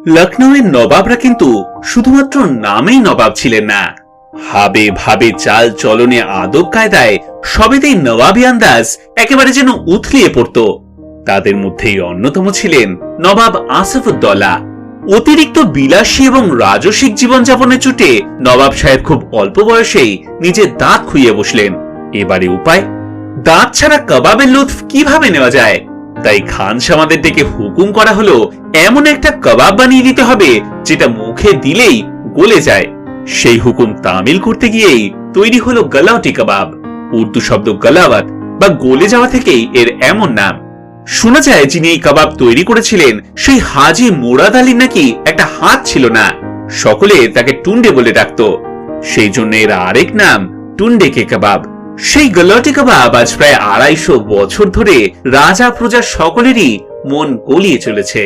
লখনৌয়ের নবাবরা কিন্তু শুধুমাত্র নামেই নবাব ছিলেন না, হাবে ভাবে চাল চলনে আদব কায়দায় সবেতেই নবাবী আন্দাজ একেবারে যেন উথলিয়ে পড়ত। তাদের মধ্যেই অন্যতম ছিলেন নবাব আসফউদ্দৌলা। অতিরিক্ত বিলাসী এবং রাজসিক জীবনযাপনের চোটে নবাব সাহেব খুব অল্প বয়সেই নিজের দাঁত খুইয়ে বসলেন। এবারে উপায়, দাঁত ছাড়া কাবাবের লুৎফ কিভাবে নেওয়া যায়? তাই খানসামাদের ডেকে হুকুম করা হলো এমন একটা কাবাব বানিয়ে দিতে হবে যেটা মুখে দিলেই গলে যায়। সেই হুকুম তামিল করতে গিয়েই তৈরি হলো গলাওটি কাবাব। উর্দু শব্দ গলাওয়াত বা গলে যাওয়া থেকেই এর এমন নাম। শোনা যায় যিনি এই কাবাব তৈরি করেছিলেন সেই হাজি মুরাদ আলীর নাকি একটা হাত ছিল না, সকলে তাকে টুন্ডে বলে ডাকত। সেই জন্য এর আরেক নাম টুন্ডে কে কাবাব। সেই গলাওটি কাবাব আজ প্রায় 250 বছর ধরে রাজা প্রজা সকলেরই মন গলিয়ে চলেছে।